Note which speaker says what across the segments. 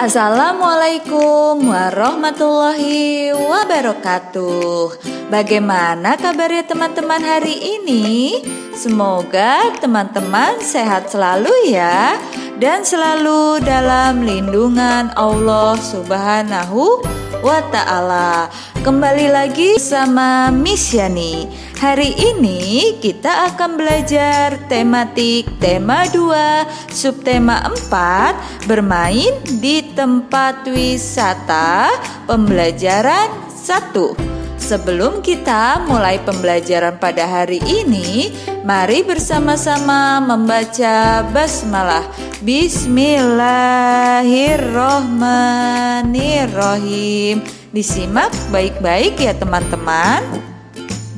Speaker 1: Assalamualaikum warahmatullahi wabarakatuh. Bagaimana kabarnya teman-teman hari ini? Semoga teman-teman sehat selalu ya, dan selalu dalam lindungan Allah Subhanahu wa Ta'ala. Kembali lagi sama Miss Yani. Hari ini kita akan belajar tematik tema 2, subtema 4, bermain di tempat wisata, pembelajaran 1. Sebelum kita mulai pembelajaran pada hari ini, mari bersama-sama membaca basmalah. Bismillahirrohmanirrohim. Disimak baik-baik ya teman-teman.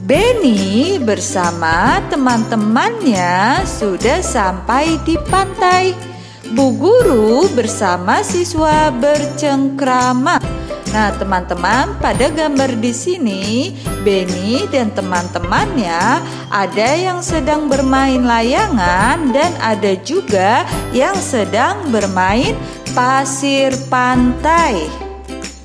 Speaker 1: Benny bersama teman-temannya sudah sampai di pantai. Bu guru bersama siswa bercengkrama. Nah, teman-teman, pada gambar di sini, Benny dan teman-temannya ada yang sedang bermain layangan dan ada juga yang sedang bermain pasir pantai.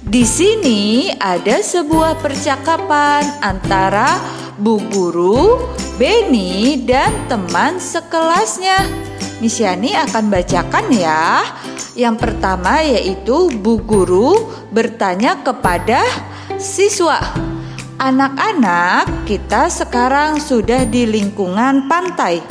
Speaker 1: Di sini ada sebuah percakapan antara bu guru, Benny, dan teman sekelasnya. Miss Yani akan bacakan ya. Yang pertama yaitu bu guru bertanya kepada siswa. Anak-anak, kita sekarang sudah di lingkungan pantai.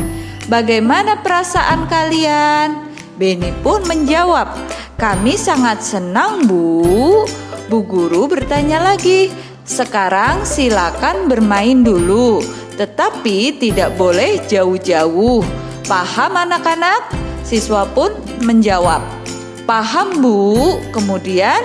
Speaker 1: Bagaimana perasaan kalian? Benny pun menjawab, kami sangat senang, Bu. Bu guru bertanya lagi, sekarang silakan bermain dulu, tetapi tidak boleh jauh-jauh. Paham anak-anak? Siswa pun menjawab, paham Bu. Kemudian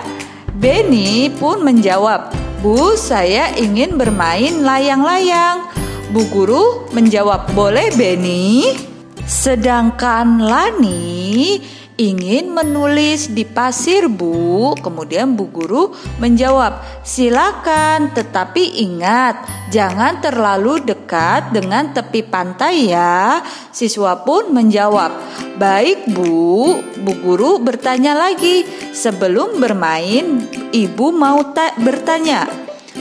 Speaker 1: Benny pun menjawab, Bu, saya ingin bermain layang-layang. Bu guru menjawab, boleh Benny. Sedangkan Lani ingin menulis di pasir, Bu. Kemudian bu guru menjawab, silakan, tetapi ingat, jangan terlalu dekat dengan tepi pantai ya. Siswa pun menjawab, baik Bu. Bu guru bertanya lagi, sebelum bermain, Ibu mau bertanya,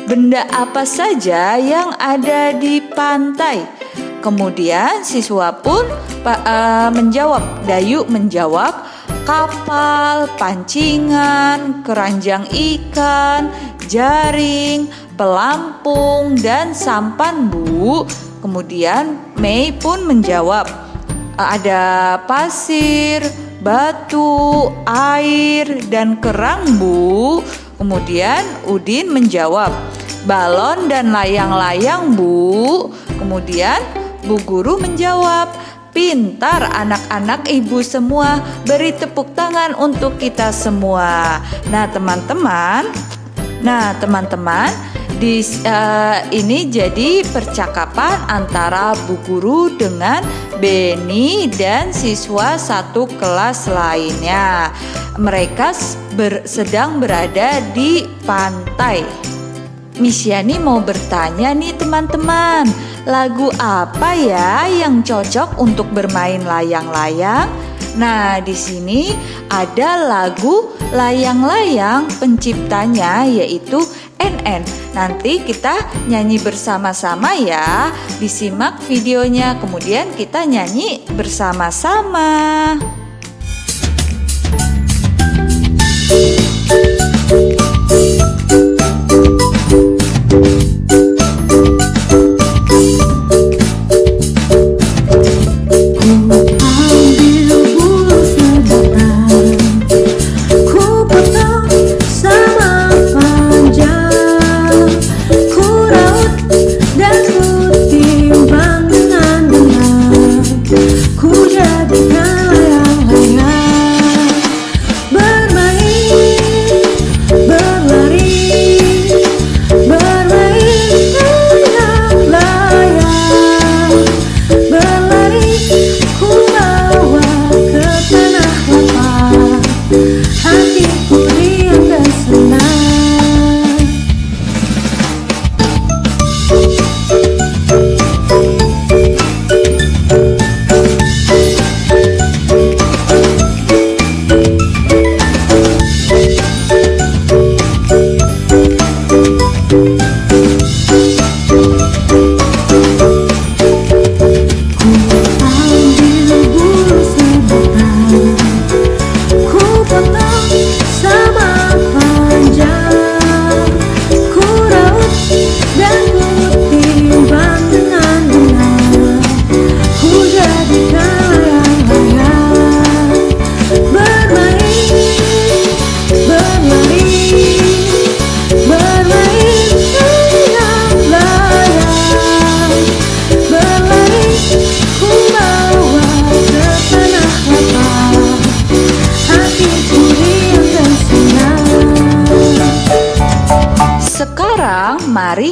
Speaker 1: benda apa saja yang ada di pantai? Kemudian siswa pun menjawab, Dayu menjawab, kapal, pancingan, keranjang ikan, jaring, pelampung, dan sampan, Bu. Kemudian Mei pun menjawab, ada pasir, batu, air, dan kerang, Bu. Kemudian Udin menjawab, balon dan layang-layang, Bu. Kemudian bu guru menjawab, pintar anak-anak ibu semua, beri tepuk tangan untuk kita semua. Nah teman-teman, ini jadi percakapan antara bu guru dengan Benny dan siswa satu kelas lainnya. Mereka sedang berada di pantai. Miss Yani mau bertanya nih teman-teman, lagu apa ya yang cocok untuk bermain layang-layang? Nah, di sini ada lagu layang-layang, penciptanya yaitu NN. Nanti kita nyanyi bersama-sama ya. Disimak videonya, kemudian kita nyanyi bersama-sama.
Speaker 2: Ku jadikan layang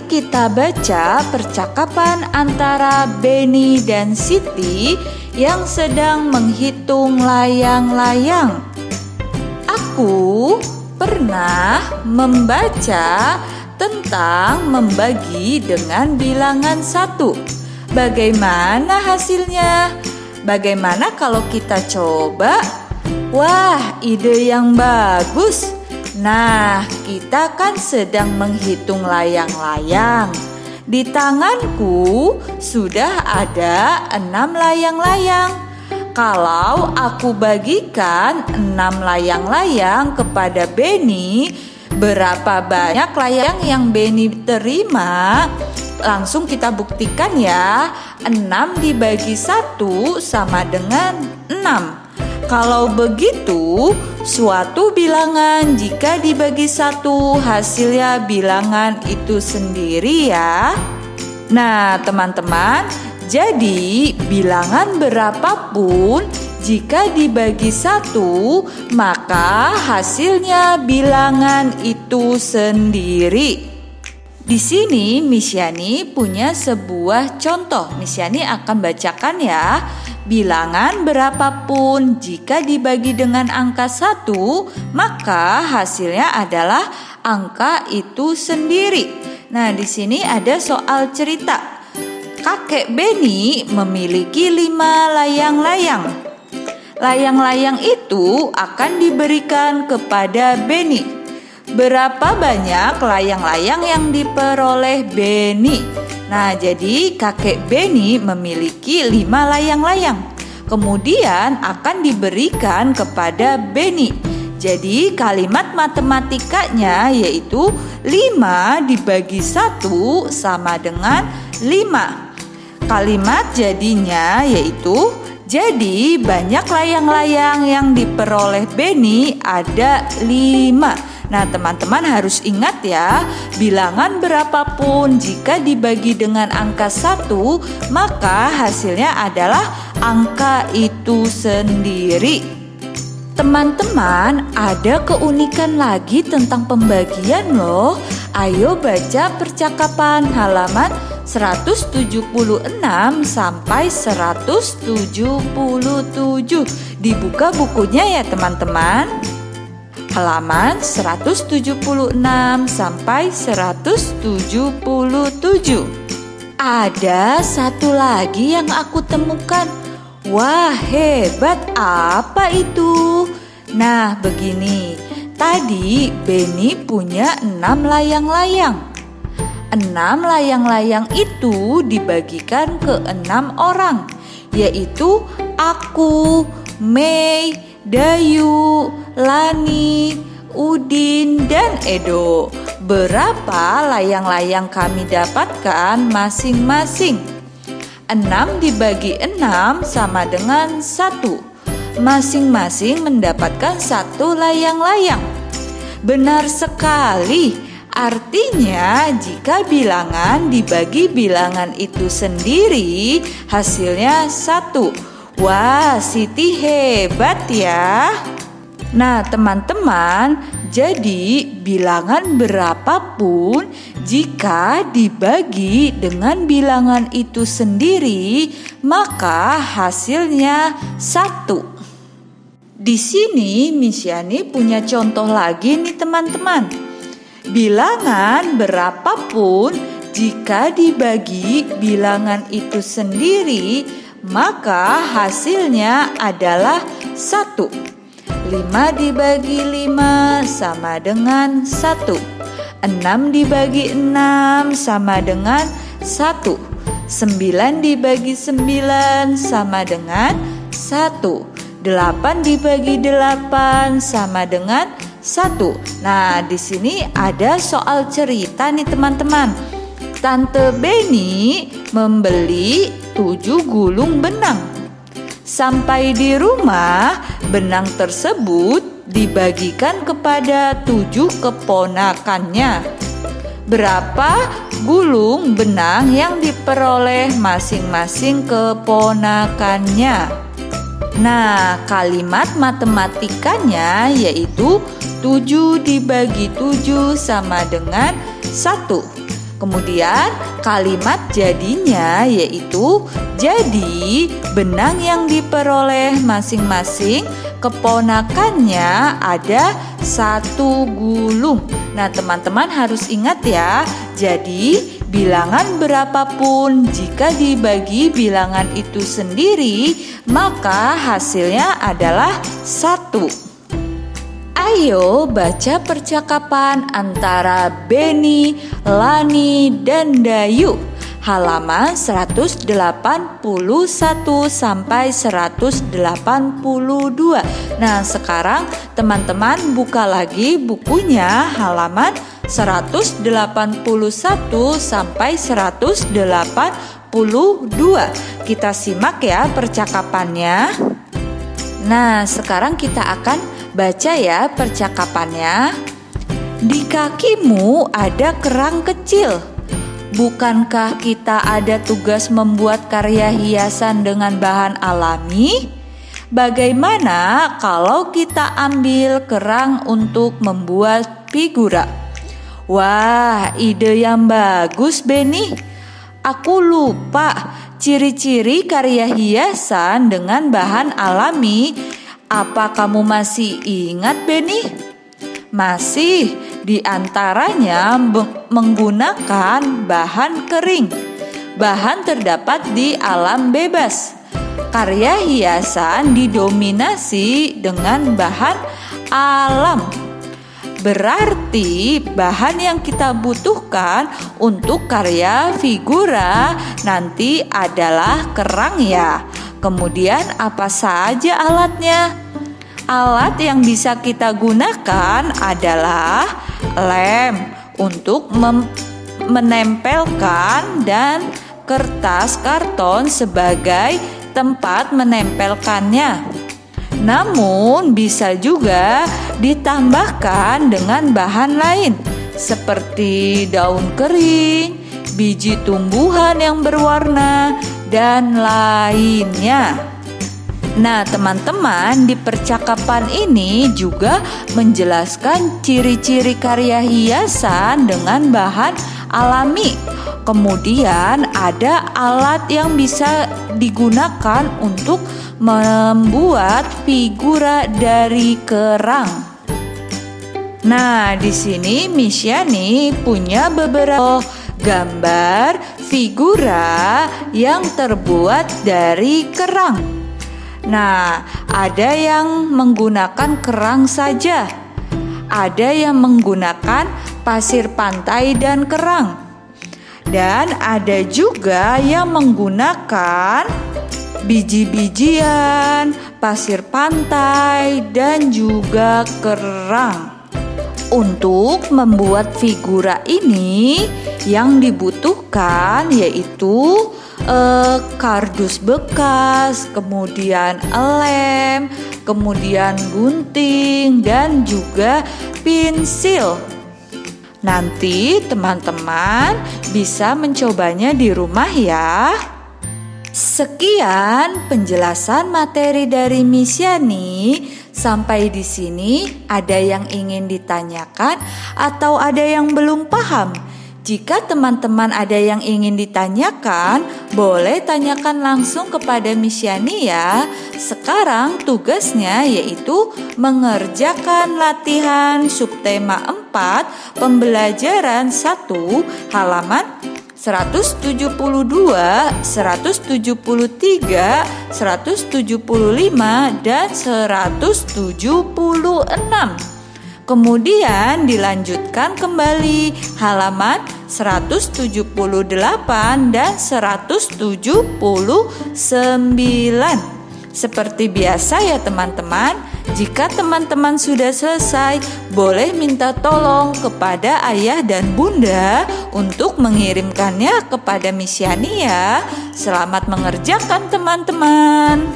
Speaker 1: Mari kita baca percakapan antara Benny dan Siti yang sedang menghitung layang-layang. Aku pernah membaca tentang membagi dengan bilangan 1. Bagaimana hasilnya? Bagaimana kalau kita coba? Wah, ide yang bagus. Nah, kita kan sedang menghitung layang-layang. Di tanganku sudah ada 6 layang-layang. Kalau aku bagikan 6 layang-layang kepada Benny, berapa banyak layang yang Benny terima? Langsung kita buktikan ya. 6 dibagi 1 sama dengan 6. Kalau begitu, suatu bilangan jika dibagi 1 hasilnya bilangan itu sendiri ya. Nah teman-teman, jadi bilangan berapapun jika dibagi 1 maka hasilnya bilangan itu sendiri. Di sini Miss Yani punya sebuah contoh. Miss Yani akan bacakan ya. Bilangan berapapun jika dibagi dengan angka 1 maka hasilnya adalah angka itu sendiri. Nah, di sini ada soal cerita. Kakek Benny memiliki 5 layang-layang. Layang-layang itu akan diberikan kepada Benny. Berapa banyak layang-layang yang diperoleh Benny? Nah, jadi kakek Benny memiliki 5 layang-layang. Kemudian akan diberikan kepada Benny. Jadi kalimat matematikanya yaitu 5 dibagi 1 sama dengan 5. Kalimat jadinya yaitu jadi banyak layang-layang yang diperoleh Benny ada 5. Nah teman-teman harus ingat ya, bilangan berapapun jika dibagi dengan angka 1 maka hasilnya adalah angka itu sendiri. Teman-teman, ada keunikan lagi tentang pembagian loh. Ayo baca percakapan halaman 176 sampai 177. Dibuka bukunya ya teman-teman. Halaman 176 sampai 177. Ada satu lagi yang aku temukan. Wah, hebat, apa itu? Nah, begini. Tadi Benny punya 6 layang-layang. 6 layang-layang itu dibagikan ke 6 orang, yaitu aku, Mei, Dayu, Lani, Udin, dan Edo. Berapa layang-layang kami dapatkan masing-masing? 6 dibagi 6 sama dengan 1. Masing-masing mendapatkan 1 layang-layang. Benar sekali. Artinya jika bilangan dibagi bilangan itu sendiri hasilnya 1. Wah, Siti hebat ya. Nah teman-teman, jadi bilangan berapapun jika dibagi dengan bilangan itu sendiri maka hasilnya 1. Di sini Miss Yani punya contoh lagi nih teman-teman. Bilangan berapapun jika dibagi bilangan itu sendiri maka hasilnya adalah 1. 5 dibagi 5 sama dengan 1. 6 dibagi 6 sama dengan 1. 9 dibagi 9 sama dengan 1. 8 dibagi 8 sama dengan 1. Nah, di sini ada soal cerita nih teman-teman. Tante Benny membeli 7 gulung benang. Sampai di rumah, benang tersebut dibagikan kepada 7 keponakannya. Berapa gulung benang yang diperoleh masing-masing keponakannya? Nah, kalimat matematikanya yaitu 7 dibagi 7 sama dengan 1. Kemudian kalimat jadinya yaitu, jadi benang yang diperoleh masing-masing keponakannya ada 1 gulung. Nah, teman-teman harus ingat ya. Jadi bilangan berapapun jika dibagi bilangan itu sendiri, maka hasilnya adalah 1. Ayo baca percakapan antara Beni, Lani, dan Dayu. Halaman 181 sampai 182. Nah, sekarang teman-teman buka lagi bukunya halaman 181 sampai 182. Kita simak ya percakapannya. Nah, sekarang kita akan baca ya percakapannya. Di kakimu ada kerang kecil. Bukankah kita ada tugas membuat karya hiasan dengan bahan alami? Bagaimana kalau kita ambil kerang untuk membuat figura? Wah, ide yang bagus, Beni. Aku lupa ciri-ciri karya hiasan dengan bahan alami. Apa kamu masih ingat, Beni? Masih, di antaranya menggunakan bahan kering. Bahan terdapat di alam bebas. Karya hiasan didominasi dengan bahan alam. Berarti bahan yang kita butuhkan untuk karya figura nanti adalah kerang ya. Kemudian apa saja alatnya? Alat yang bisa kita gunakan adalah lem untuk menempelkan dan kertas karton sebagai tempat menempelkannya. Namun bisa juga ditambahkan dengan bahan lain seperti daun kering, biji tumbuhan yang berwarna, dan lainnya. Nah, teman-teman, di percakapan ini juga menjelaskan ciri-ciri karya hiasan dengan bahan alami. Kemudian ada alat yang bisa digunakan untuk membuat figura dari kerang. Nah, di sini Miss Yani punya beberapa gambar figura yang terbuat dari kerang. Nah, ada yang menggunakan kerang saja, ada yang menggunakan pasir pantai dan kerang, dan ada juga yang menggunakan biji-bijian, pasir pantai, dan juga kerang. Untuk membuat figura ini yang dibutuhkan yaitu kardus bekas, kemudian lem, kemudian gunting, dan juga pensil. Nanti teman-teman bisa mencobanya di rumah ya. Sekian penjelasan materi dari Miss Yani. Sampai di sini ada yang ingin ditanyakan atau ada yang belum paham? Jika teman-teman ada yang ingin ditanyakan, boleh tanyakan langsung kepada Miss Yani ya. Sekarang tugasnya yaitu mengerjakan latihan subtema 4 pembelajaran 1 halaman 172, 173, 175, dan 176. Kemudian dilanjutkan kembali halaman 178 dan 179. Seperti biasa ya teman-teman, jika teman-teman sudah selesai, boleh minta tolong kepada ayah dan bunda untuk mengirimkannya kepada Miss Yani ya. Selamat mengerjakan teman-teman.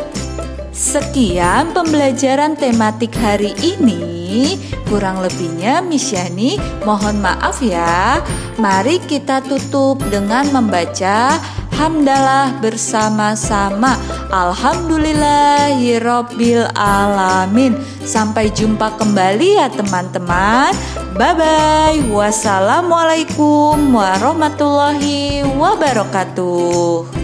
Speaker 1: Sekian pembelajaran tematik hari ini. Kurang lebihnya Miss Yani mohon maaf ya. Mari kita tutup dengan membaca hamdalah bersama-sama. Alhamdulillahirobbil alamin. Sampai jumpa kembali ya teman-teman. Bye-bye. Wassalamualaikum warahmatullahi wabarakatuh.